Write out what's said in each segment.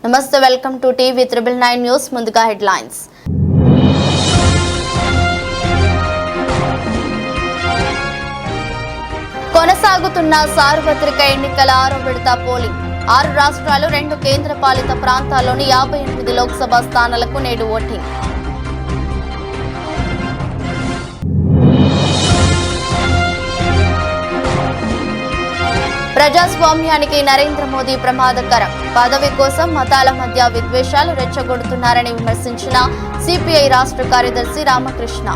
నమస్తే, welcome to TV 999 news. ముందుగా headlines. కొనసాగుతున్న సార్వత్రిక ఎన్నికల 6వ విడత పోలింగ్. 6 రాష్ట్రాలు 2 కేంద్రపాలిత ప్రాంతాల్లోని 58 లోక్సభ స్థానాలకు నేడు ఓటింగ్. ప్రజాస్వామ్యానికి నరేంద్ర మోదీ ప్రమాదకరం. పదవి కోసం మతాల మధ్య విద్వేషాలు రెచ్చగొడుతున్నారని విమర్శించిన సిపిఐ రాష్ట్ర కార్యదర్శి రామకృష్ణ.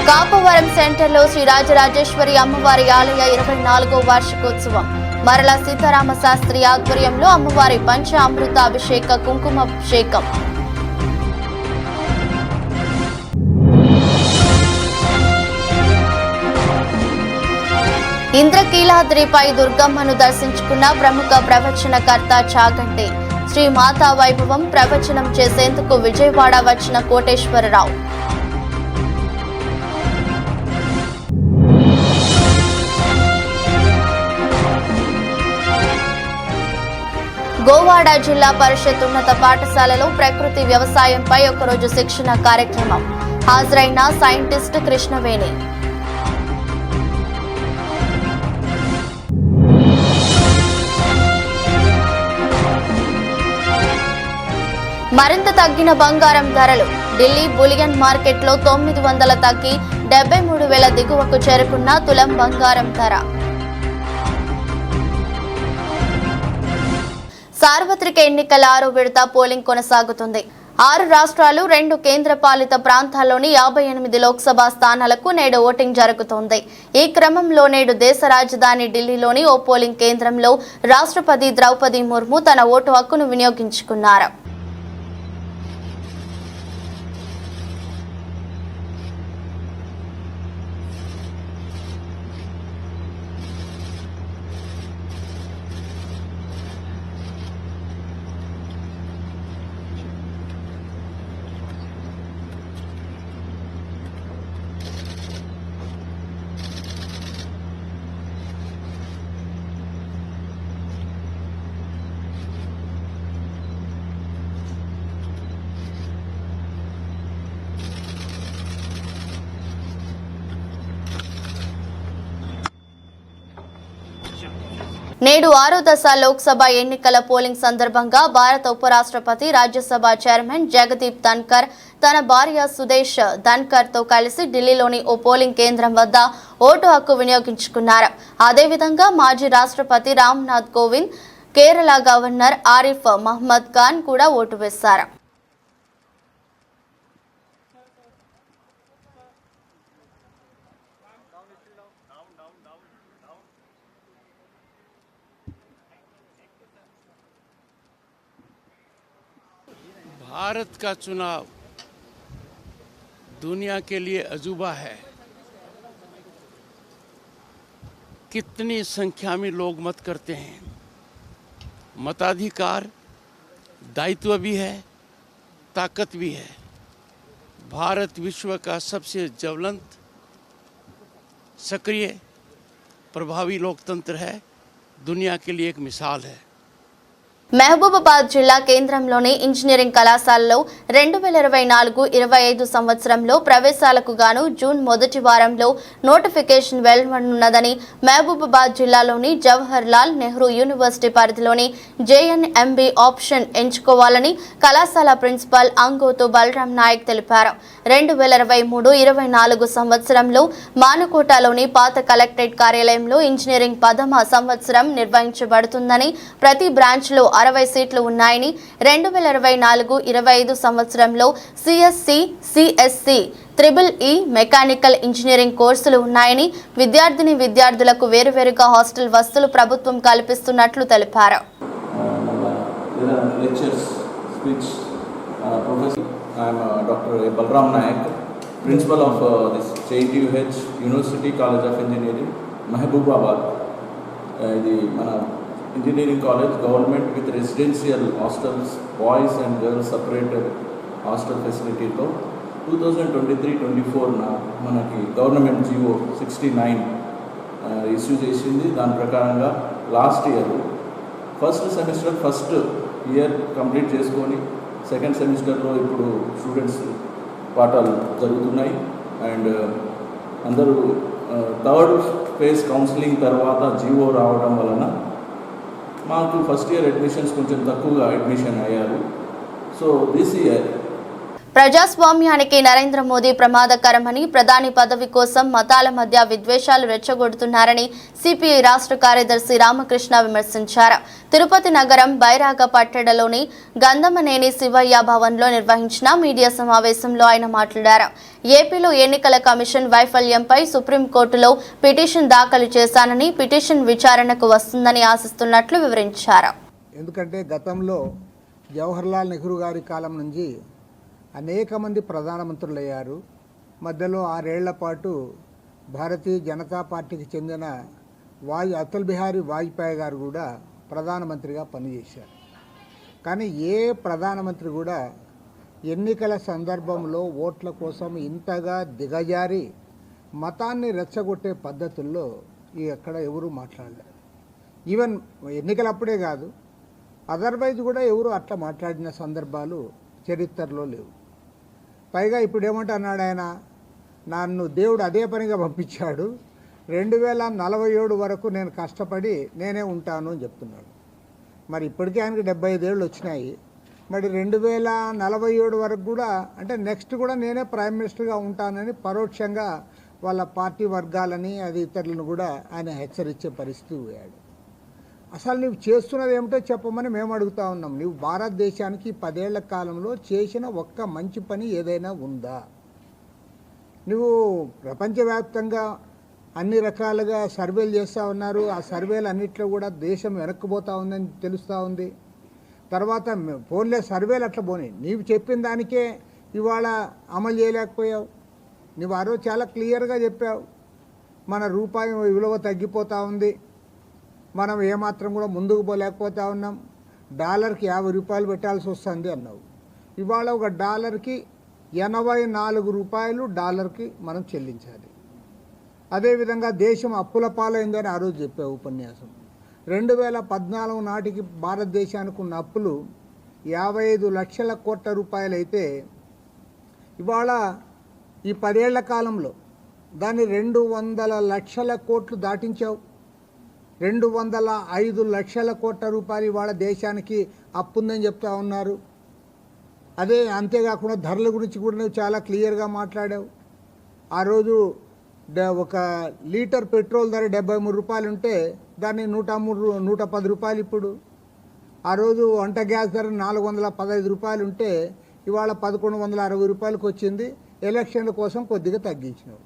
కాపవరం సెంటర్లో శ్రీ రాజరాజేశ్వరి అమ్మవారి ఆలయ 24వ వార్షికోత్సవం. మరల సీతారామ శాస్త్రి ఆధ్వర్యంలో అమ్మవారి పంచ అమృత అభిషేక కుంకుమాభిషేకం. ఇంద్రకీలాద్రిపై దుర్గమ్మను దర్శించుకున్న ప్రముఖ ప్రవచనకర్త చాగంటి. శ్రీ మాతా వైభవం ప్రవచనం చేసేందుకు విజయవాడ వచ్చిన కోటేశ్వరరావు. గోవాడ జిల్లా పరిషత్ ఉన్నత పాఠశాలలో ప్రకృతి వ్యవసాయంపై ఒకరోజు శిక్షణ కార్యక్రమం. హాజరైన సైంటిస్ట్ కృష్ణవేణి. మరింత తగ్గిన బంగారం ధరలు. ఢిల్లీ బులియన్ మార్కెట్లో 900 తగ్గి 73,000 దిగువకు చేరుకున్న తులం బంగారం ధర. సార్వత్రిక ఎన్నికల 6వ విడత పోలింగ్ కొనసాగుతుంది. 6 రాష్ట్రాలు 2 కేంద్రపాలిత ప్రాంతాల్లోని 58 లోక్సభ స్థానాలకు నేడు ఓటింగ్ జరుగుతోంది. ఈ క్రమంలో నేడు దేశ రాజధాని ఢిల్లీలోని ఓ పోలింగ్ కేంద్రంలో రాష్ట్రపతి ద్రౌపది ముర్ము తన ఓటు హక్కును వినియోగించుకున్నారు. నేడు 6వ దశ లోక్సభ ఎన్నికల పోలింగ్ సందర్భంగా భారత ఉపరాష్ట్రపతి, రాజ్యసభ చైర్మన్ జగదీప్ ధన్కర్ తన భార్య సుదేశ్ ధన్కర్ తో కలిసి ఢిల్లీలోని ఓ పోలింగ్ కేంద్రం వద్ద ఓటు హక్కు వినియోగించుకున్నారు. అదేవిధంగా మాజీ రాష్ట్రపతి రామ్నాథ్ కోవింద్, కేరళ గవర్నర్ ఆరిఫ్ మహ్మద్ ఖాన్ కూడా ఓటు వేశారు. भारत का चुनाव दुनिया के लिए अजूबा है. कितनी संख्या में लोग मत करते हैं. मताधिकार दायित्व भी है, ताकत भी है. भारत विश्व का सबसे ज्वलंत, सक्रिय, प्रभावी लोकतंत्र है. दुनिया के लिए एक मिसाल है. మహబూబాబాద్ జిల్లా కేంద్రంలోని ఇంజనీరింగ్ కళాశాలలో 2024-25 సంవత్సరంలో ప్రవేశాలకు గాను జూన్ మొదటి వారంలో నోటిఫికేషన్ వెలువడనున్నదని మహబూబాబాద్ జిల్లాలోని జవహర్ లాల్ నెహ్రూ యూనివర్సిటీ పరిధిలోని జేఎన్ఎంబీ ఆప్షన్ ఎంచుకోవాలని కళాశాల ప్రిన్సిపల్ అంగోతు బలరాం నాయక్ తెలిపారు. 2023-24 సంవత్సరంలో మానుకోటలోని పాత కలెక్టరేట్ కార్యాలయంలో ఇంజనీరింగ్ 10వ సంవత్సరం నిర్వహించబడుతుందని, ప్రతి బ్రాంచ్లో 60 సీట్లు ఉన్నాయని, 2024-25 సంవత్సరంలో CSC, CSC, EEE mechanical engineering కోర్సులు ఉన్నాయని, విద్యార్థులకు వేరువేరుగా హాస్టల్ వసతులు ప్రభుత్వం కల్పిస్తున్నట్లు తెలిపారు. Dr. Balram Nayak, Principal of this JTUH University College of Engineering, Mahbubabad. The engineering college, government with residential hostels, boys and girls separated hostel facility. 2023-24 మనకి government GO 69 issue చేసింది. దాని ప్రకారంగా last year first semester first year complete చేసుకొని second సెమిస్టర్లో ఇప్పుడు students పాఠాలు జరుగుతున్నాయి. And అందరూ థర్డ్ ఫేజ్ కౌన్సిలింగ్ తర్వాత జీవో రావడం వలన మాకు ఫస్ట్ ఇయర్ అడ్మిషన్స్ కొంచెం తక్కువగా అడ్మిషన్ అయ్యారు. సో దిస్ ఇయర్ ప్రజాస్వామ్యానికి నరేంద్ర మోదీ ప్రమాదకరమని, ప్రధాని పదవి కోసం మతాల మధ్య విద్వేషాలు రెచ్చగొడుతున్నారని సిపిఐ రాష్ట్ర కార్యదర్శి రామకృష్ణ విమర్శించారు. తిరుపతి నగరం బైరాగ పట్టణంలోని గంధమనేని శివయ్య భవన్లో నిర్వహించిన మీడియా సమావేశంలో ఆయన మాట్లాడారు. ఏపీలో ఎన్నికల కమిషన్ వైఫల్యంపై సుప్రీంకోర్టులో పిటిషన్ దాఖలు చేశానని, పిటిషన్ విచారణకు వస్తుందని ఆశిస్తున్నట్లు వివరించారు. ఎందుకంటే గతంలో జవహర్లాల్ నెహ్రూ గారి కాలం నుంచి అనేక మంది ప్రధానమంత్రులు అయ్యారు. మధ్యలో 6 ఏళ్ల పాటు భారతీయ జనతా పార్టీకి చెందిన అటల్ బిహారీ వాజ్పేయి గారు కూడా ప్రధానమంత్రిగా పనిచేశారు. కానీ ఏ ప్రధానమంత్రి కూడా ఎన్నికల సందర్భంలో ఓట్ల కోసం ఇంతగా దిగజారి మతాన్ని రెచ్చగొట్టే పద్ధతుల్లో ఎక్కడ ఎవరు మాట్లాడలేరు. ఈవెన్ ఎన్నికలప్పుడే కాదు, అదర్వైజ్ కూడా ఎవరు అట్లా మాట్లాడిన సందర్భాలు చరిత్రలో లేవు. పైగా ఇప్పుడు ఏమంటున్నాడు ఆయన, నన్ను దేవుడు అదే పనిగా పంపించాడు, 2047 వరకు నేను కష్టపడి నేనే ఉంటాను అని చెప్తున్నాడు. మరి ఇప్పటికే ఆయనకి 75 ఏళ్ళు వచ్చినాయి. మరి 2047 వరకు కూడా అంటే నెక్స్ట్ కూడా నేనే ప్రైమ్ మినిస్టర్గా ఉంటానని పరోక్షంగా వాళ్ళ పార్టీ వర్గాలని అది ఇతరులను కూడా ఆయన హెచ్చరించే పరిస్థితి పోయాడు. అసలు నువ్వు చేస్తున్నది ఏమిటో చెప్పమని మేము అడుగుతా ఉన్నాం. నువ్వు భారతదేశానికి 10 ఏళ్ల కాలంలో చేసిన ఒక్క మంచి పని ఏదైనా ఉందా? నువ్వు ప్రపంచవ్యాప్తంగా అన్ని రకాలుగా సర్వేలు చేస్తూ ఉన్నారు. ఆ సర్వేలు అన్నింటిలో కూడా దేశం వెనక్కిపోతూ ఉందని తెలుస్తూ ఉంది. తర్వాత ఫోన్లే సర్వేలు అట్లా పోనీ, నీవు చెప్పిన దానికే ఇవాళ అమలు చేయలేకపోయావు. నువ్వు ఆ రోజు చాలా క్లియర్గా చెప్పావు, మన రూపాయి విలువ తగ్గిపోతూ ఉంది, మనం ఏమాత్రం కూడా ముందుకు పోలేకపోతా ఉన్నాం, డాలర్కి 50 రూపాయలు పెట్టాల్సి వస్తుంది అన్నావు. ఇవాళ ఒక డాలర్కి 84 రూపాయలు డాలర్కి మనం చెల్లించాలి. అదేవిధంగా దేశం అప్పుల పాలైందని ఆ రోజు చెప్పావు ఉపన్యాసం. 2014 నాటికి భారతదేశానికి ఉన్న అప్పులు 55 లక్షల కోట్ల రూపాయలు అయితే ఇవాళ ఈ 10 ఏళ్ల కాలంలో దాన్ని 200 లక్షల కోట్లు దాటించావు. 205 లక్షల కోట్ల రూపాయలు ఇవాళ దేశానికి అప్పు ఉందని చెప్తా ఉన్నారు. అదే అంతేకాకుండా ధరల గురించి కూడా నువ్వు చాలా క్లియర్గా మాట్లాడావు. ఆ రోజు ఒక లీటర్ పెట్రోల్ ధర 73 రూపాయలు ఉంటే దాన్ని 110 రూపాయలు ఇప్పుడు. ఆ రోజు వంట గ్యాస్ ధర 415 రూపాయలు ఉంటే ఇవాళ 1160 రూపాయలకు వచ్చింది. ఎలక్షన్ల కోసం కొద్దిగా తగ్గించినావు.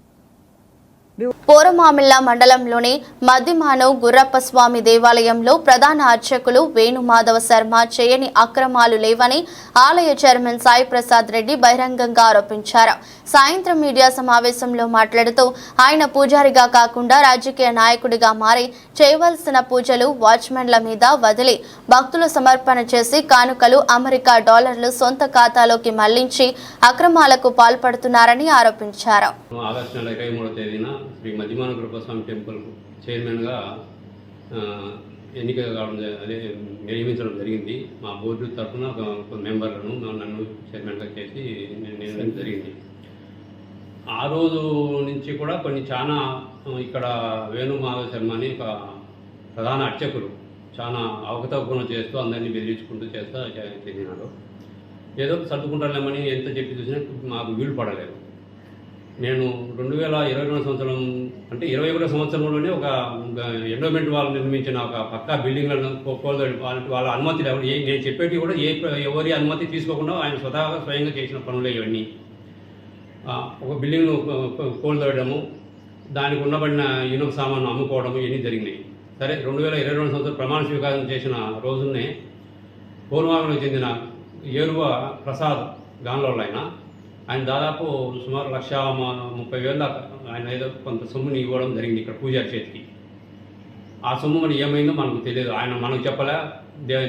పోరమామిళ్ళ మండలంలోని మద్దిమాను గుర్రప్ప స్వామి దేవాలయంలో ప్రధాన అర్చకులు వేణుమాధవ శర్మ చేయని అక్రమాలు లేవని ఆలయ చైర్మన్ సాయి ప్రసాద్ రెడ్డి బహిరంగంగా ఆరోపించారు. సాయంత్రం మీడియా సమావేశంలో మాట్లాడుతూ ఆయన పూజారిగా కాకుండా రాజకీయ నాయకుడిగా మారి చేయవలసిన పూజలు వాచ్మెన్ల మీద వదిలి భక్తులు సమర్పణ చేసి కానుకలు అమెరికా డాలర్లు సొంత ఖాతాలోకి మళ్లించి అక్రమాలకు పాల్పడుతున్నారని ఆరోపించారు. శ్రీ మద్దిమాన గుర్రప్ప స్వామి టెంపుల్ చైర్మన్గా ఎన్నిక కావడం నియమించడం జరిగింది. మా బోర్డు తరఫున ఒక మెంబర్లను నన్ను చైర్మన్గా చేసి నియమించడం జరిగింది. ఆ రోజు నుంచి కూడా కొన్ని చాలా ఇక్కడ వేణుమాధవ శర్మ అని ఒక ప్రధాన అర్చకులు చాలా అవకతవకలు చేస్తూ అందరినీ బెదిరించుకుంటూ చేస్తూ చేసినాడు. ఏదో సర్దుకుంటాలేమని ఎంత చెప్పి చూసినా మాకు వీలు పడలేదు. నేను 2022 సంవత్సరం అంటే 21 సంవత్సరంలోనే ఒక ఎండోమెంట్ వాళ్ళు నిర్మించిన ఒక పక్కా బిల్డింగ్లను వాళ్ళ అనుమతి లేవు. నేను చెప్పేటి కూడా ఎవరి అనుమతి తీసుకోకుండా ఆయన స్వయంగా చేసిన పనులే ఇవన్నీ. ఒక బిల్డింగ్ను కోల్దోయడము, దానికి ఉండబడిన ఇనుప సామాను అమ్ముకోవడము ఇవన్నీ జరిగినాయి. సరే 2022 సంవత్సరం ప్రమాణ స్వీకారం చేసిన రోజునే పూర్వాంగకు చెందిన ఏరువ ప్రసాద్ గాన్లోళ్ళు ఆయన దాదాపు సుమారు 1,30,000 ఆయన ఏదో కొంత సొమ్ముని ఇవ్వడం జరిగింది ఇక్కడ పూజారి చేతికి. ఆ సొమ్ము మనకి ఏమైందో మనకు తెలియదు. ఆయన మనకు చెప్పలే,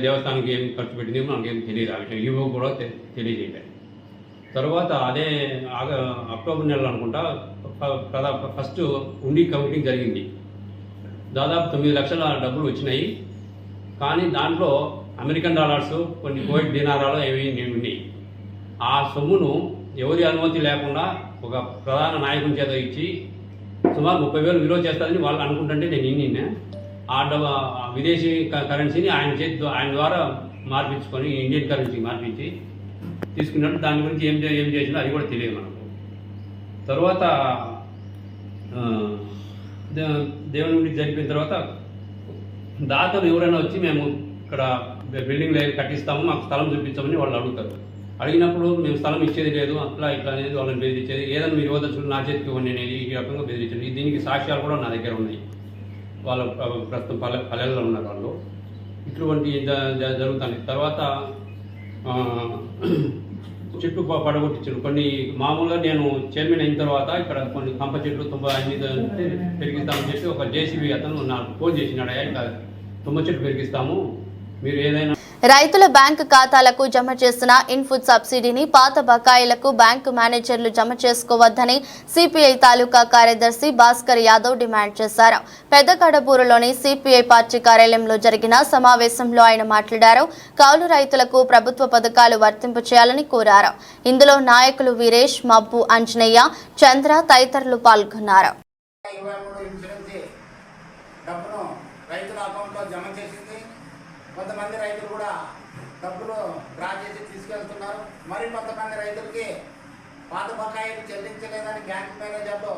దేవస్థానానికి ఏం ఖర్చు పెట్టింది మనకేం తెలియదు. ఆ విషయం ఇవ్వ కూడా తెలియజేయలేదు. తర్వాత అదే అక్టోబర్ నెలలో అనుకుంటా ఫస్ట్ ఉండి కౌంటింగ్ జరిగింది. దాదాపు 9 లక్షల డబ్బులు వచ్చినాయి. కానీ దాంట్లో అమెరికన్ డాలర్స్, కొన్ని కువైట్ దినారాలు ఏవి ఉన్నాయి. ఆ సొమ్మును ఎవరి అనుమతి లేకుండా ఒక ప్రధాన నాయకుని చేత ఇచ్చి సుమారు 30,000 విలువ చేస్తుందని వాళ్ళు అనుకుంటుంటే నేను విదేశీ కరెన్సీని ఆయన ద్వారా మార్పించుకొని ఇండియన్ కరెన్సీ మార్పించి తీసుకున్నట్టు. దాని గురించి ఏం చేసినా అది కూడా తెలియదు మనకు. తర్వాత దేవుని గురించి జరిపిన తర్వాత దాతలు ఎవరైనా వచ్చి మేము ఇక్కడ బిల్డింగ్ కట్టిస్తాము, మాకు స్థలం చూపించామని వాళ్ళు అడుగుతారు. అడిగినప్పుడు మేము స్థలం ఇచ్చేది లేదు, అట్లా ఇట్లా అనేది వాళ్ళని బెదిరించేది. ఏదైనా మీరు యువదర్శులు నా చేతికి ఇవ్వండి అనేది ఈ రకంగా బెదిరించేది. దీనికి సాక్ష్యాలు కూడా నా దగ్గర ఉన్నాయి. వాళ్ళ ప్రస్తుతం పల్లెల్లో ఉన్నారు వాళ్ళు. ఇటువంటి జరుగుతాయి. తర్వాత చెట్టు పడగొట్టించారు కొన్ని. మామూలుగా నేను చైర్మన్ అయిన తర్వాత ఇక్కడ కొన్ని కంప చెట్లు 98 పెరిగిస్తామని చెప్పి ఒక జేసీబీ అతను నాకు ఫోన్ చేసినాడు, ఇట్లా 90 చెట్లు పెరిగిస్తాము, మీరు ఏదైనా. రైతుల బ్యాంకు ఖాతాలకు జమ చేసిన ఇన్పుట్ సబ్సిడీని పాత బకాయిలకు బ్యాంకు మేనేజర్లు జమ చేసుకోవద్దని సిపిఐ తాలూకా కార్యదర్శి భాస్కర్ యాదవ్ డిమాండ్ చేశారు. పెద్దకడబూరులోని సిపిఐ పార్టీ కార్యాలయంలో జరిగిన సమావేశంలో ఆయన మాట్లాడారు. కౌలు రైతులకు ప్రభుత్వ పథకాలు వర్తింపు చేయాలని కోరారు. ఇందులో నాయకులు వీరేష్, మబ్బు, అంజనయ్య, చంద్ర తదితరులు పాల్గొన్నారు. కొంతమంది రైతులు కూడా డబ్బులు డ్రా చేసి తీసుకెళ్తున్నారు. మరి కొంతమంది రైతులకి పాత బకాయిలు చెల్లించలేదని బ్యాంక్ మేనేజర్లు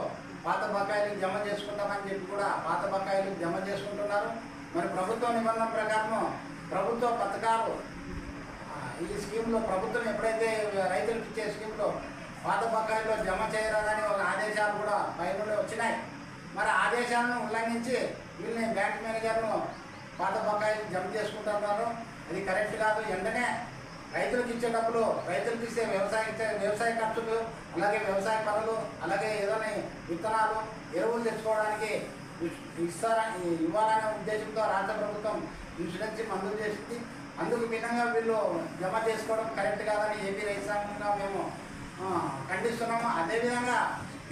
పాత బకాయిలు జమ చేసుకుంటామని చెప్పి కూడా పాత బకాయిలు జమ చేసుకుంటున్నారు. మరి ప్రభుత్వ నిబంధన ప్రకారం ప్రభుత్వ పథకాలు ఈ స్కీమ్లో ప్రభుత్వం ఎప్పుడైతే రైతులకు ఇచ్చే స్కీమ్లో పాత బకాయిల్లో జమ చేయరాదని ఒక ఆదేశాలు కూడా పైన వచ్చినాయి. మరి ఆదేశాలను ఉల్లంఘించి వీళ్ళని బ్యాంక్ మేనేజర్ను పాత బకాయిలు జమ చేసుకుంటున్నారు. అది కరెక్ట్ కాదు. వెంటనే రైతులకు ఇచ్చే డబ్బులు, రైతులకు ఇచ్చే వ్యవసాయ ఖర్చులు, అలాగే వ్యవసాయ పనులు, అలాగే ఏదైనా విత్తనాలు, ఎరువులు తెచ్చుకోవడానికి ఇవ్వాలనే ఉద్దేశంతో రాష్ట్ర ప్రభుత్వం ఇన్సూరెన్స్ మంజూరు చేసింది. అందుకు భిన్నంగా వీళ్ళు జమ చేసుకోవడం కరెక్ట్ కాదని ఏపీ రైతు సంఘంగా మేము ఖండిస్తున్నాము. అదేవిధంగా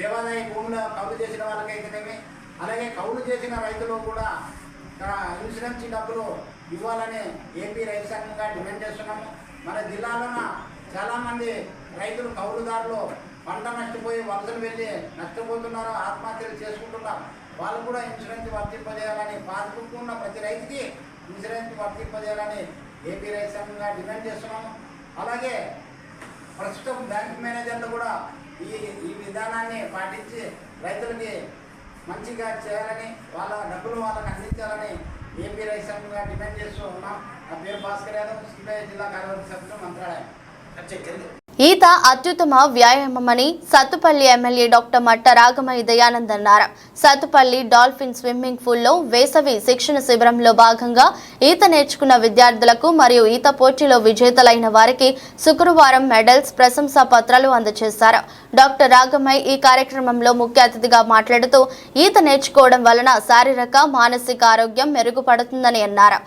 దేవాదాయ భూములు కౌలు చేసిన వాళ్ళకైతేనేమి, అలాగే కౌలు చేసిన రైతులు కూడా ఇన్సూరెన్స్ డబ్బులు ఇవ్వాలని ఏపీ రైతు సంఘంగా డిమాండ్ చేస్తున్నాము. మన జిల్లాలోన చాలామంది రైతులు కౌలుదారులు పంట నష్టపోయి వలసలు వెళ్ళి నష్టపోతున్నారు, ఆత్మహత్యలు చేసుకుంటున్నారు. వాళ్ళు కూడా ఇన్సూరెన్స్ వర్తింపజేయాలని, పాస్బుక్ ఉన్న ప్రతి రైతుకి ఇన్సూరెన్స్ వర్తింపజేయాలని ఏపీ రైతు సంఘంగా డిమాండ్ చేస్తున్నాము. అలాగే ప్రస్తుతం బ్యాంక్ మేనేజర్లు కూడా ఈ విధానాన్ని పాటించి రైతులకి మంచిగా చేయాలని, వాళ్ళ డబ్బులు వాళ్ళకి అందించాలని ఏపీ రైతు సంఘంగా డిమాండ్ చేస్తూ ఉన్నాం. నా పేరు భాస్కర్ యాదవ్, సిపిఐ జిల్లా కార్యవర్గ సభ్యులు, మంత్రాలయం. ఈత అత్యుత్తమ వ్యాయామమని సత్తుపల్లి ఎమ్మెల్యే డాక్టర్ మట్ట రాగమయ్య దయానంద్ అన్నారు. సత్తుపల్లి డాల్ఫిన్ స్విమ్మింగ్ పూల్లో వేసవి శిక్షణ శిబిరంలో భాగంగా ఈత నేర్చుకున్న విద్యార్థులకు మరియు ఈత పోటీలో విజేతలైన వారికి శుక్రవారం మెడల్స్, ప్రశంసా పత్రాలు అందజేశారు. డాక్టర్ రాగమయ్య ఈ కార్యక్రమంలో ముఖ్య అతిథిగా మాట్లాడుతూ ఈత నేర్చుకోవడం వలన శారీరక, మానసిక ఆరోగ్యం మెరుగుపడుతుందని అన్నారు.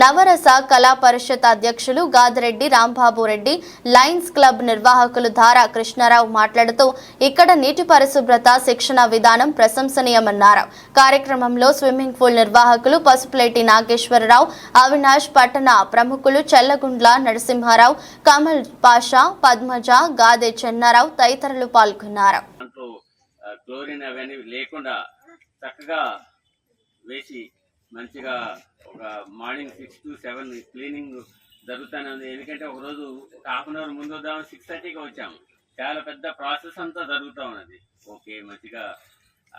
నవరస కళా పరిషత్ అధ్యక్షులు గాదిరెడ్డి రాంబాబు రెడ్డి, లయన్స్ క్లబ్ నిర్వాహకులు ధారా కృష్ణారావు మాట్లాడుతూ ఇక్కడ నీటి పరిశుభ్రత శిక్షణ విధానం ప్రశంసనీయమన్నారు. కార్యక్రమంలో స్విమ్మింగ్ పూల్ నిర్వాహకులు పసుపులేటి నాగేశ్వరరావు, అవినాష్, పట్టణ ప్రముఖులు చెల్లగుండ్ల నరసింహారావు, కమల్ పాషా, పద్మజ, గాదే చెన్నారావు తదితరులు పాల్గొన్నారు. క్లోరిన్ అవన్నీ లేకుండా చక్కగా వేసి మంచిగా ఒక మార్నింగ్ 6 to 7 క్లీనింగ్ జరుగుతూనే ఉంది. ఎందుకంటే ఒకరోజు హాఫ్ అన్ అవర్ ముందు వద్దామని 6:30కి వచ్చాము. చాలా పెద్ద ప్రాసెస్ అంతా జరుగుతూ ఉన్నది. ఓకే, మంచిగా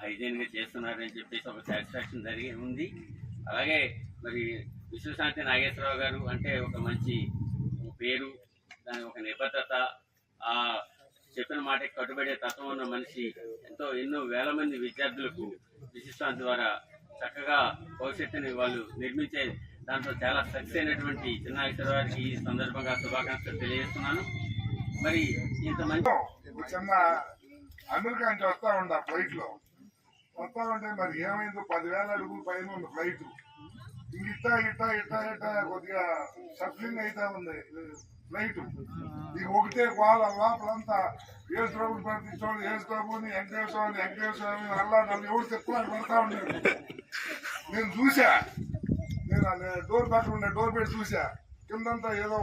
హైజీన్గా చేస్తున్నారని చెప్పేసి ఒక సాటిస్ఫాక్షన్ ఉంది. అలాగే మరి విశ్వశాంతి నాగేశ్వరరావు గారు అంటే ఒక మంచి పేరు, దాని ఒక నిబద్ధత, ఆ చెప్పిన మాటకి కట్టుబడే తత్వం ఉన్న మనిషి. ఎన్నో వేల మంది విద్యార్థులకు విశిష్టాంతి ద్వారా చక్కగా భవిష్యత్తుని వాళ్ళు నిర్మించే దాంట్లో చాలా సక్సెస్ అయినటువంటి చిన్నాగేశ్వర గారికి ఈ సందర్భంగా శుభాకాంక్షలు తెలియజేస్తున్నాను. మరి ఇంతమంది చిన్న అమెరికా నుంచి వస్తా ఉండ ఫ్లైట్ లో వస్తా ఉంటే మరి ఏమైందో 10,000 అడుగుల పైన ఉంది ఫ్లైట్. ఇట్టా కొద్దిగా సఫరింగ్ అయితే ఉంది ఫ్లైట్ ఇక ఒకటే వాళ్ళ లోపలంతా ఏసు ప్రభుని ప్రకటించోళ్ళు ఏసు ప్రభుని వెంకటేశ్వరాన్ని అల్లా నన్ను ఎవరు చెప్పుకొని పడతా ఉన్నాడు. నేను చూసా, నేను డోర్ పక్కన ఉండే డోర్ పెట్టి చూసా, కిందంతా ఏదో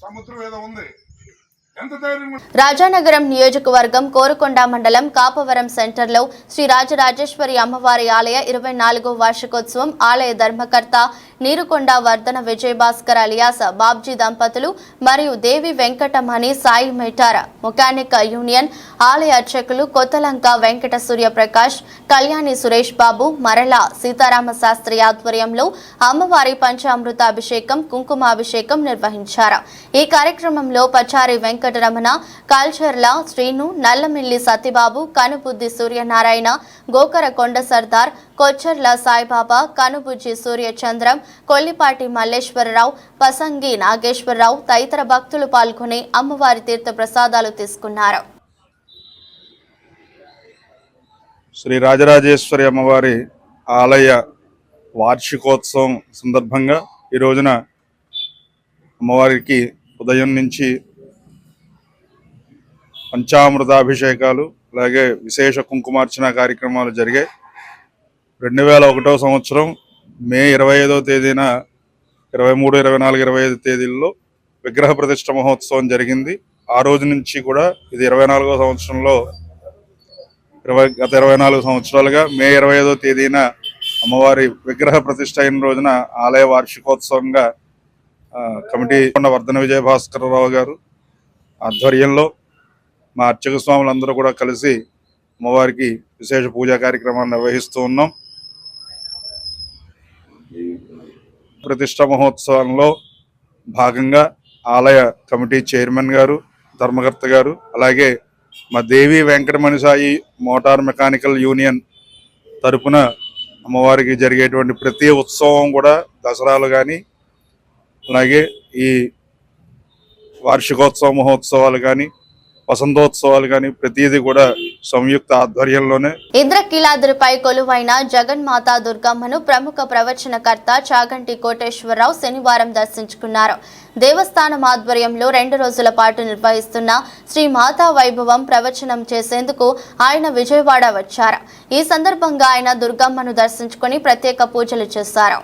సముద్రం ఏదో ఉంది. రాజానగరం నియోజకవర్గం కోరుకొండ మండలం కాపవరం సెంటర్లో శ్రీ రాజరాజేశ్వరి అమ్మవారి ఆలయ 24వ వార్షికోత్సవం ఆలయ ధర్మకర్త నీరుకొండ వర్ధన విజయభాస్కర్ అలియాస్ బాబ్జీ దంపతులు మరియు దేవి వెంకటమణి సాయి మెటార్ మెకానిక్ యూనియన్ ఆలయ అర్చకులు కొత్తలంక వెంకట సూర్యప్రకాష్ కళ్యాణి సురేష్ బాబు మరల సీతారామ శాస్త్రి ఆధ్వర్యంలో అమ్మవారి పంచామృతాభిషేకం కుంకుమాభిషేకం నిర్వహించారు. ఈ కార్యక్రమంలో పచారి వెంకటరమణ, కాల్చర్ల శ్రీను, నల్లమిల్లి సత్యబాబు, కనుబుద్ది సూర్యనారాయణ, గోకర కొండ సర్దార్, కొచ్చర్ల సాయిబాబా, కనుబుజ్జి సూర్యచంద్రం, కొల్లిపాటి మల్లేశ్వరరావు, పసంగి నాగేశ్వరరావు తదితర భక్తులు పాల్గొని అమ్మవారి తీర్థ ప్రసాదాలు తీసుకున్నారు. శ్రీ రాజరాజేశ్వరి అమ్మవారి ఆలయ వార్షికోత్సవం సందర్భంగా ఈ రోజున అమ్మవారికి ఉదయం నుంచి పంచామృతాభిషేకాలు అలాగే విశేష కుంకుమార్చన కార్యక్రమాలు జరిగాయి. 2001వ సంవత్సరం మే 25వ తేదీన 23, 24, 25 తేదీల్లో విగ్రహ ప్రతిష్ఠ మహోత్సవం జరిగింది. ఆ రోజు నుంచి కూడా ఇది 24వ సంవత్సరంలో గత 24 సంవత్సరాలుగా మే 25వ తేదీన అమ్మవారి విగ్రహ ప్రతిష్ఠ అయిన రోజున ఆలయ వార్షికోత్సవంగా కమిటీ వర్ధన విజయభాస్కరరావు గారు ఆధ్వర్యంలో మా అర్చక స్వాములందరూ కూడా కలిసి అమ్మవారికి విశేష పూజా కార్యక్రమాన్ని నిర్వహిస్తూ ఉన్నాం. ప్రతిష్ఠ మహోత్సవంలో భాగంగా ఆలయ కమిటీ చైర్మన్ గారు, ధర్మకర్త గారు, అలాగే మా Devi Venkatamani Sai motor mechanical union తరపున అమ్మవారికి జరిగేటువంటి ప్రతి ఉత్సవం కూడా దసరాలు కానీ అలాగే ఈ వార్షికోత్సవ మహోత్సవాలు కానీ వసంతోత్సవాలు కానీ ప్రతిదీ కూడా సంయుక్త ఆధ్వర్యంలోనే. ఇంద్రకీలాద్రిపై కొలువైన జగన్మాత దుర్గమ్మను ప్రముఖ ప్రవచనకర్త చాగంటి కోటేశ్వరరావు శనివారం దర్శించుకున్నారు. దేవస్థానం ఆధ్వర్యంలో 2 రోజుల పాటు నిర్వహిస్తున్న శ్రీ మాతా వైభవం ప్రవచనం చేసేందుకు ఆయన విజయవాడ వచ్చారు. ఈ సందర్భంగా ఆయన దుర్గమ్మను దర్శించుకుని ప్రత్యేక పూజలు చేశారు.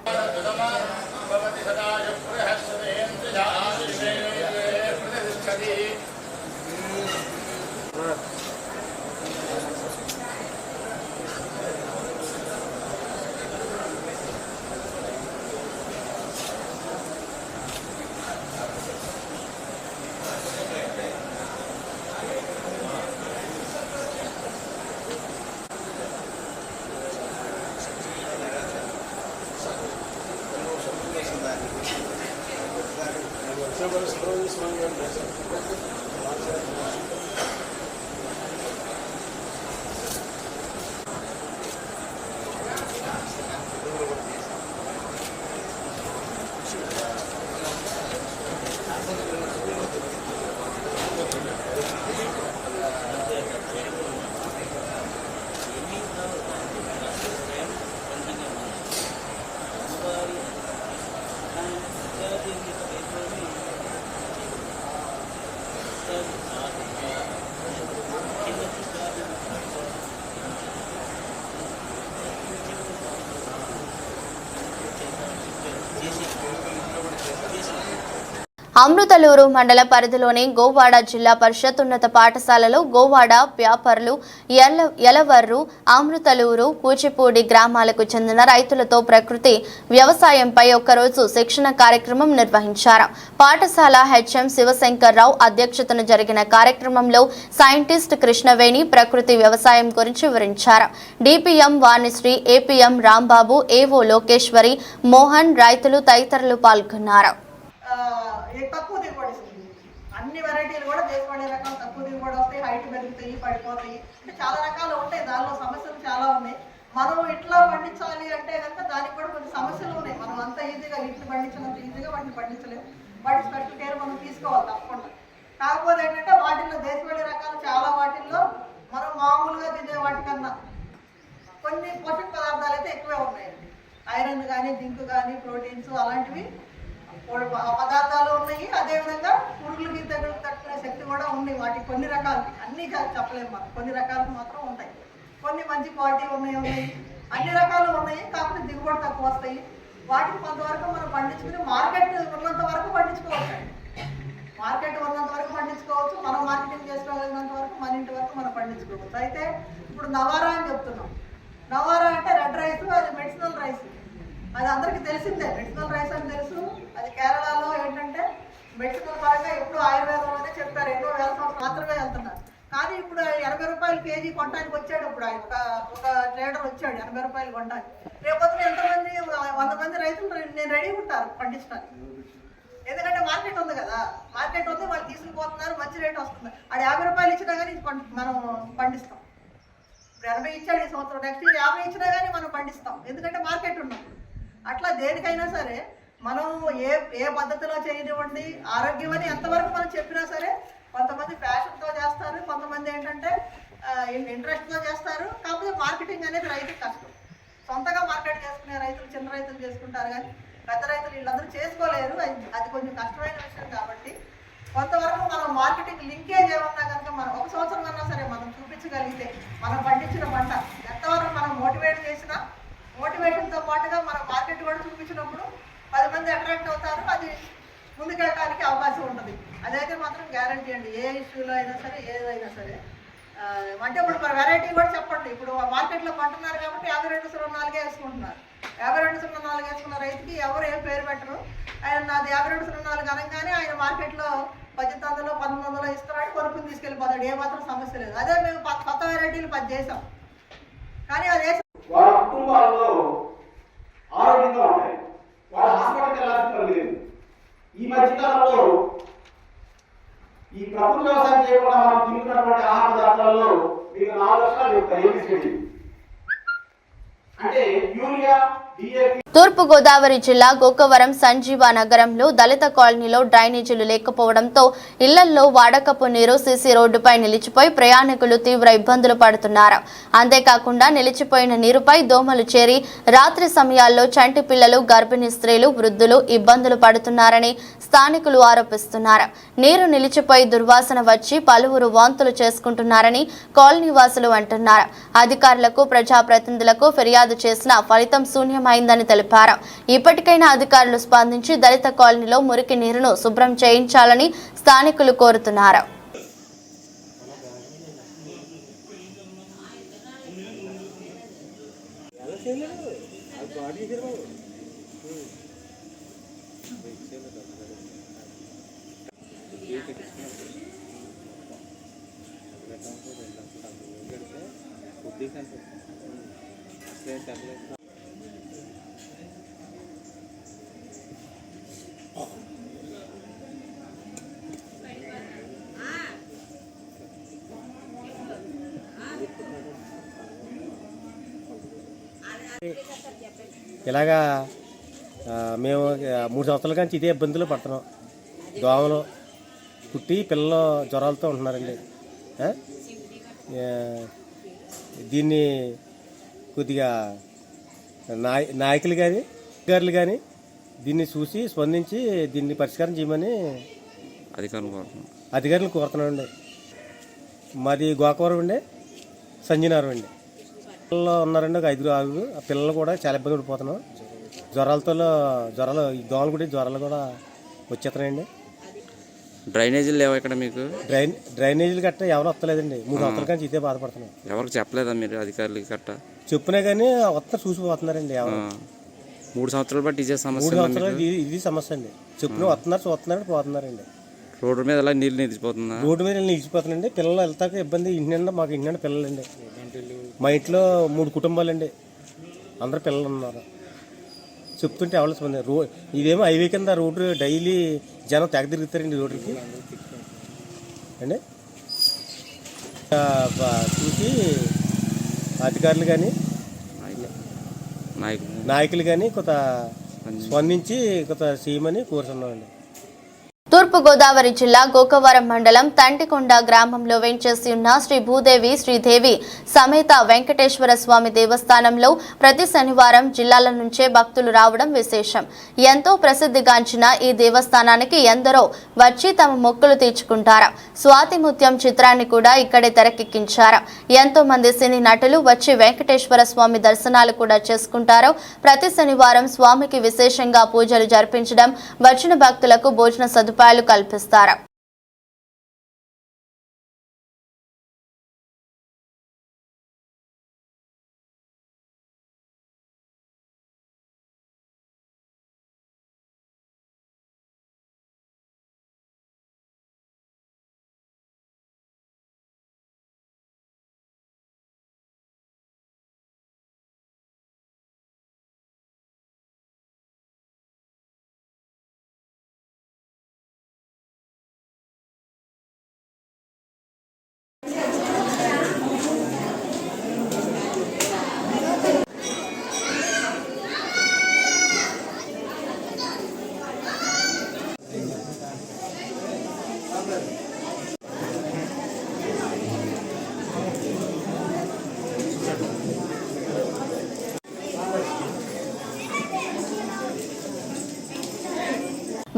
అమృతలూరు మండల పరిధిలోని గోవాడ జిల్లా పరిషత్ ఉన్నత పాఠశాలలో గోవాడ వ్యాపారులు యలవర్రు, అమృతలూరు, కూచిపూడి గ్రామాలకు చెందిన రైతులతో ప్రకృతి వ్యవసాయంపై ఒక్కరోజు శిక్షణ కార్యక్రమం నిర్వహించారు. పాఠశాల హెచ్ఎం శివశంకర్రావు అధ్యక్షతన జరిగిన కార్యక్రమంలో సైంటిస్ట్ కృష్ణవేణి ప్రకృతి వ్యవసాయం గురించి వివరించారు. డిపిఎం వాణిశ్రీ, ఏపీఎం రాంబాబు, ఏవో లోకేశ్వరి, మోహన్, రైతులు తదితరులు పాల్గొన్నారు. తక్కువ దిగుబడి వస్తుంది. అన్ని వెరైటీలు కూడా చేసుకునే రకాలు తక్కువ దిగుబడి వస్తాయి, హైట్ పెరుగుతాయి, పడిపోతాయి, అంటే చాలా రకాలు ఉంటాయి. దానిలో సమస్యలు చాలా ఉన్నాయి. మనం ఇట్లా పండించాలి అంటే కనుక దానికి కూడా కొన్ని సమస్యలు ఉన్నాయి. మనం అంత ఈజీగా ఇట్లు పండించినంత ఈజీగా వాటిని పండించలేము. వాటి స్పెషల్ కేర్ మనం తీసుకోవాలి తప్పకుండా. కాకపోతే ఏంటంటే వాటిల్లో దేశవాళీ రకాలు చాలా వాటిల్లో మనం మామూలుగా తినే వాటికన్నా కొన్ని పోషక పదార్థాలు అయితే ఎక్కువే ఉన్నాయండి. ఐరన్ కానీ, జింక్ కానీ, ప్రోటీన్స్ అలాంటివి పదార్థాలు ఉన్నాయి, అదేవిధంగా పురుగులకి తట్టుకునే శక్తి కూడా ఉంది వాటికి. కొన్ని రకాలకి అన్నీ చెప్పలేము మనం, కొన్ని రకాలకు మాత్రం ఉంటాయి. కొన్ని మంచి క్వాలిటీ ఉన్నాయి, అన్ని రకాలు ఉన్నాయి, కాకపోతే దిగుబడి తక్కువ వస్తాయి. వాటికి కొంతవరకు మనం పండించుకుని మార్కెట్ ఉన్నంత వరకు పండించుకోవచ్చు. మార్కెట్ ఉన్నంత వరకు పండించుకోవచ్చు, మనం మార్కెటింగ్ చేసుకోగలిగినంత వరకు మన ఇంటి వరకు మనం పండించుకోవచ్చు. అయితే ఇప్పుడు నవారా అని చెప్తున్నాం. నవారా అంటే రెడ్ రైస్, అది మెడిసినల్ రైస్, అది అందరికీ తెలిసిందే. మెడిసినల్ రైస్ అని తెలుసు. అది కేరళలో ఏంటంటే మెడిసినల్ పరంగా ఎప్పుడు ఆయుర్వేదంలోనే చెప్పారు, ఎన్నో వేల సంవత్సరాలు మాత్రమే వెళ్తున్నారు. కానీ ఇప్పుడు 80 రూపాయలు కేజీ కొనడానికి వచ్చాడు. ఇప్పుడు ఆయన ఒక ట్రేడర్ వచ్చాడు 80 రూపాయలు కొనడానికి. రేపొద్దున ఎంతమంది 100 మంది రైతులు నేను రెడీ ఉంటారు పండించడానికి. ఎందుకంటే మార్కెట్ ఉంది కదా, మార్కెట్ ఉంది, వాళ్ళు తీసుకుపోతున్నారు, మంచి రేట్ వస్తుంది. అది 50 రూపాయలు ఇచ్చినా కానీ మనం పండిస్తాం. ఇప్పుడు 80 ఇచ్చాడు ఈ సంవత్సరం, నెక్స్ట్ ఇయర్ 50 ఇచ్చినా కానీ మనం పండిస్తాం, ఎందుకంటే మార్కెట్ ఉన్నప్పుడు. అట్లా దేనికైనా సరే మనం ఏ పద్ధతిలో చేయనివ్వండి, ఆరోగ్యం అని ఎంతవరకు మనం చెప్పినా సరే, కొంతమంది ఫ్యాషన్తో చేస్తారు, కొంతమంది ఏంటంటే ఇంట్రెస్ట్తో చేస్తారు. కాకపోతే మార్కెటింగ్ అనేది రైతుకి కష్టం. సొంతగా మార్కెట్ చేసుకునే రైతులు, చిన్న రైతులు చేసుకుంటారు, కానీ పెద్ద రైతులు వీళ్ళందరూ చేసుకోలేరు. అది కొంచెం కష్టమైన విషయం. కాబట్టి కొంతవరకు మనం మార్కెటింగ్ లింకేజ్ ఏమన్నా కనుక మనం ఒక సంవత్సరం అన్నా సరే మనం చూపించగలిగితే, మనం పండించిన పంట ఎంతవరకు మనం మోటివేట్ చేసినా, మోటివేషన్తో పాటుగా మనం మార్కెట్ కూడా చూపించినప్పుడు 10 మంది అట్రాక్ట్ అవుతారు, అది ముందుకెళ్ళడానికి అవకాశం ఉంటుంది. అదైతే మాత్రం గ్యారంటీ అండి. ఏ ఇష్యూలో అయినా సరే, ఏదైనా సరే. అంటే ఇప్పుడు మన వెరైటీ కూడా చెప్పండి. ఇప్పుడు మార్కెట్లో పంటున్నారు కాబట్టి 5204 వేసుకుంటున్నారు. 5204 వేసుకున్న రైతుకి ఎవరు ఏం పేరు పెట్టరు. ఆయన నాది 5204 అనగానే ఆయన మార్కెట్లో 1800, 1900 ఇస్తున్నాడు, కొనుక్కుని తీసుకెళ్ళిపోతాడు, ఏమాత్రం సమస్య లేదు. అదే మేము కొత్త వెరైటీలు 10 చేసాం, కానీ అది వాళ్ళ కుటుంబాల్లో ఆరోగ్యంగా ఉంటాయి, వాళ్ళ హాస్పిటల్కి వెళ్ళాల్సిన పని లేదు. ఈ మధ్యకాలంలో ఈ ప్రకృతి వ్యవసాయం చేయకుండా మనం తింటున్నటువంటి ఆహార పదార్థాలలో మీకు 4 లక్షలు చెప్తాయి. ఏబిసిడి అంటే యూరియా, డిఏపి. తూర్పుగోదావరి జిల్లా గోకవరం సంజీవ నగరంలో దళిత కాలనీలో డ్రైనేజీలు లేకపోవడంతో ఇళ్లల్లో వాడకపు నీరు సీసీ రోడ్డుపై నిలిచిపోయి ప్రయాణికులు తీవ్ర ఇబ్బందులు పడుతున్నారు. అంతేకాకుండా నిలిచిపోయిన నీరుపై దోమలు చేరి రాత్రి సమయాల్లో చంటి పిల్లలు, గర్భిణీ స్త్రీలు, వృద్ధులు ఇబ్బందులు పడుతున్నారని స్థానికులు ఆరోపిస్తున్నారు. నీరు నిలిచిపోయి దుర్వాసన వచ్చి పలువురు వాంతులు చేసుకుంటున్నారని కాలనీ వాసులు అంటున్నారు. అధికారులకు, ప్రజాప్రతినిధులకు ఫిర్యాదు చేసినా ఫలితం శూన్యమైందని తెలిపారు. ఇప్పటికైనా అధికారులు స్పందించి దళిత కాలనీలో మురికి నీరును శుభ్రం చేయించాలని స్థానికులు కోరుతున్నారు. ఇలాగా మేము 3 సంవత్సరాల నుంచి ఇదే ఇబ్బందులు పడుతున్నాం. దోమలు కుట్టి పిల్లలు జ్వరాలతో ఉంటున్నారండి. దీన్ని కొద్దిగా నాయకులు కానీ అధికారులు కానీ దీన్ని చూసి స్పందించి దీన్ని పరిష్కారం చేయమని అధికారులను కోరుతున్నామండి. మాది గోకవరం అండి, సంజీనగరం అండి. పిల్లలు ఉన్నారండి, ఒక 5-6. ఆ పిల్లలు కూడా చాలా ఇబ్బంది పడిపోతున్నాం. జ్వరాలు ఈ దోమలు కూడా జ్వరాలు కూడా వచ్చేస్తున్నాయండి. డ్రైనేజీలు లేవా ఇక్కడ మీకు? డ్రైనేజీలు గట్ట ఎవరు వస్తలేదండి. 3 సంవత్సరాల నుంచి ఇదే బాధపడుతున్నాం. ఎవరికి చెప్పలేదా మీరు అధికారులకి గట్ట? చెప్పినా కానీ వస్తున్నారు, చూసిపోతున్నారండి. ఎవరు 3 సంవత్సరాలు బట్టి ఇదే సమస్య. 3 సంవత్సరాలు ఇది సమస్య అండి. చెప్పిన వస్తున్నారు, చూస్తున్నారు, పోతున్నారండి. రోడ్డు మీద ఎలా నీళ్ళు నిలిచిపోతుందా? రోడ్డు మీద నిలిచిపోతుందండి. పిల్లలు వెళ్తాక ఇబ్బంది. ఇంటి మాకు ఇంటి పిల్లలండి. మా ఇంట్లో 3 కుటుంబాలండి, అందరు పిల్లలు ఉన్నారు. చెప్తుంటే ఎవరు స్పంది. ఇదేమో హైవే కింద రోడ్డు, డైలీ జనం తెగ తిరుగుతారండి రోడ్డుకి అండి. చూసి అధికారులు కానీ నాయకులు కానీ కొంత స్పందించి కొంత చేయమని కోరుతున్నామండి. తూర్పుగోదావరి జిల్లా గోకవరం మండలం తంటికొండ గ్రామంలో వెంచేసి ఉన్న శ్రీ భూదేవి శ్రీదేవి సమేత వెంకటేశ్వర స్వామి దేవస్థానంలో ప్రతి శనివారం జిల్లాల నుంచే భక్తులు రావడం విశేషం. ఎంతో ప్రసిద్ధిగాంచిన ఈ దేవస్థానానికి ఎందరో వచ్చి తమ మొక్కులు తీర్చుకుంటారు. స్వాతి ముత్యం చిత్రాన్ని కూడా ఇక్కడే తెరకెక్కించారు. ఎంతో మంది సినీ నటులు వచ్చి వెంకటేశ్వర స్వామి దర్శనాలు కూడా చేసుకుంటారు. ప్రతి శనివారం స్వామికి విశేషంగా పూజలు జరిపించడం, వచ్చిన భక్తులకు భోజన సదుపాయాలు కల్పిస్తారు.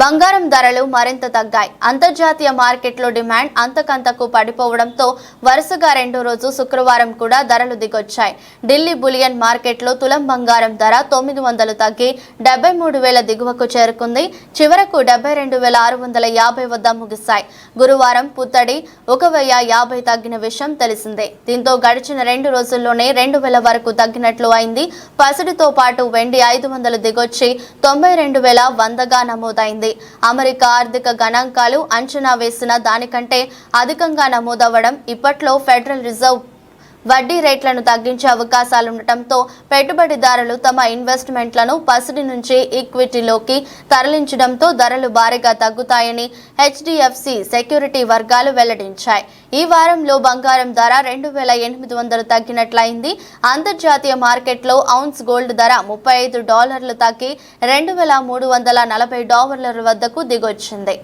బంగారం ధరలు మరింత తగ్గాయి. అంతర్జాతీయ మార్కెట్లో డిమాండ్ అంతకంతకు పడిపోవడంతో వరుసగా రెండో రోజు శుక్రవారం కూడా ధరలు దిగొచ్చాయి. ఢిల్లీ బులియన్ మార్కెట్లో తులం బంగారం ధర 900 తగ్గి 73,000 దిగువకు చేరుకుంది. చివరకు 72,650 వద్ద ముగిశాయి. గురువారం పుత్తడి 1,050 తగ్గిన విషయం తెలిసిందే. దీంతో గడిచిన 2 రోజుల్లోనే 2,000 వరకు తగ్గినట్లు అయింది. పసిడితో పాటు వెండి 500 దిగొచ్చి 92,100గా నమోదైంది. అమెరికా ఆర్థిక గణాంకాలు అంచనా వేసిన దానికంటే అధికంగా నమోదవడం, ఇప్పట్లో ఫెడరల్ రిజర్వ్ వడ్డీ రేట్లను తగ్గించే అవకాశాలుండటంతో పెట్టుబడిదారులు తమ ఇన్వెస్ట్మెంట్లను పసిడి నుంచి ఈక్విటీలోకి తరలించడంతో ధరలు భారీగా తగ్గుతాయని HDFC సెక్యూరిటీ వర్గాలు వెల్లడించాయి. ఈ వారంలో బంగారం ధర 2,800 తగ్గినట్లయింది. అంతర్జాతీయ మార్కెట్లో ఔన్స్ గోల్డ్ ధర $35 తగ్గి $2,340 వద్దకు దిగొచ్చింది.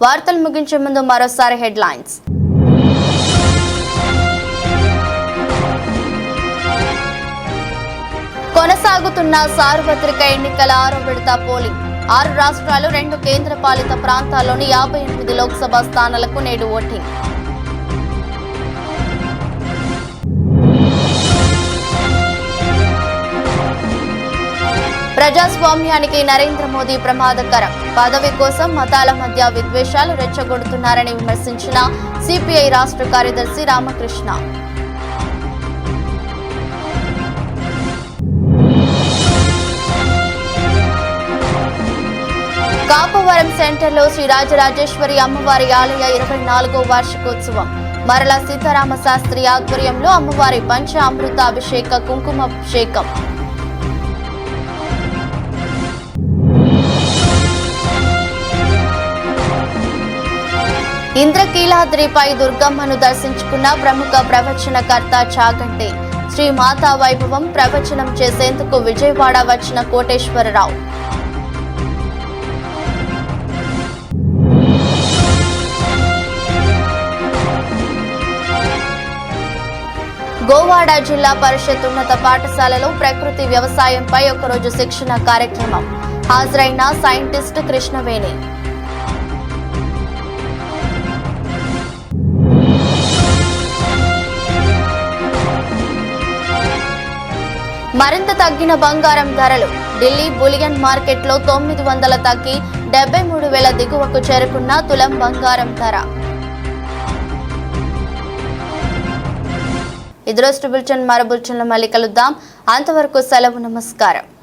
వార్తలు ముగించే ముందు మరోసారి హెడ్లైన్స్. కొనసాగుతున్న సార్వత్రిక ఎన్నికల 6వ విడత పోలింగ్. 6 రాష్ట్రాలు 2 కేంద్రపాలిత ప్రాంతాల్లోని 58 లోక్సభ స్థానాలకు నేడు ఓటింగ్. ప్రజాస్వామ్యానికి నరేంద్ర మోదీ ప్రమాదకరం. పదవి కోసం మతాల మధ్య విద్వేషాలు రెచ్చగొడుతున్నారని విమర్శించిన సిపిఐ రాష్ట్ర కార్యదర్శి రామకృష్ణ. కాపవరం సెంటర్లో శ్రీ రాజరాజేశ్వరి అమ్మవారి ఆలయ 24వ వార్షికోత్సవం. మరల సీతారామ శాస్త్రి ఆధ్వర్యంలో అమ్మవారి పంచ అమృతాభిషేక కుంకుమాభిషేకం. ఇంద్రకీలాద్రిపై దుర్గమ్మను దర్శించుకున్న ప్రముఖ ప్రవచనకర్త చాగంటి. శ్రీ మాతా వైభవం ప్రవచనం చేసేందుకు విజయవాడ వచ్చిన కోటేశ్వరరావు. గోవాడ జిల్లా పరిషత్ ఉన్నత పాఠశాలలో ప్రకృతి వ్యవసాయంపై ఒకరోజు శిక్షణ కార్యక్రమం. హాజరైన సైంటిస్ట్ కృష్ణవేణి. మరింత తగ్గిన బంగారం ధరలు. ఢిల్లీ బులియన్ మార్కెట్లో 900 తగ్గి 73,000 దిగువకు చేరుకున్న తులం బంగారం ధర. ఇది రోజు బులెటిన్. మరో బులెటిన్లో మళ్ళీ కలుద్దాం. అంతవరకు సెలవు. నమస్కారం.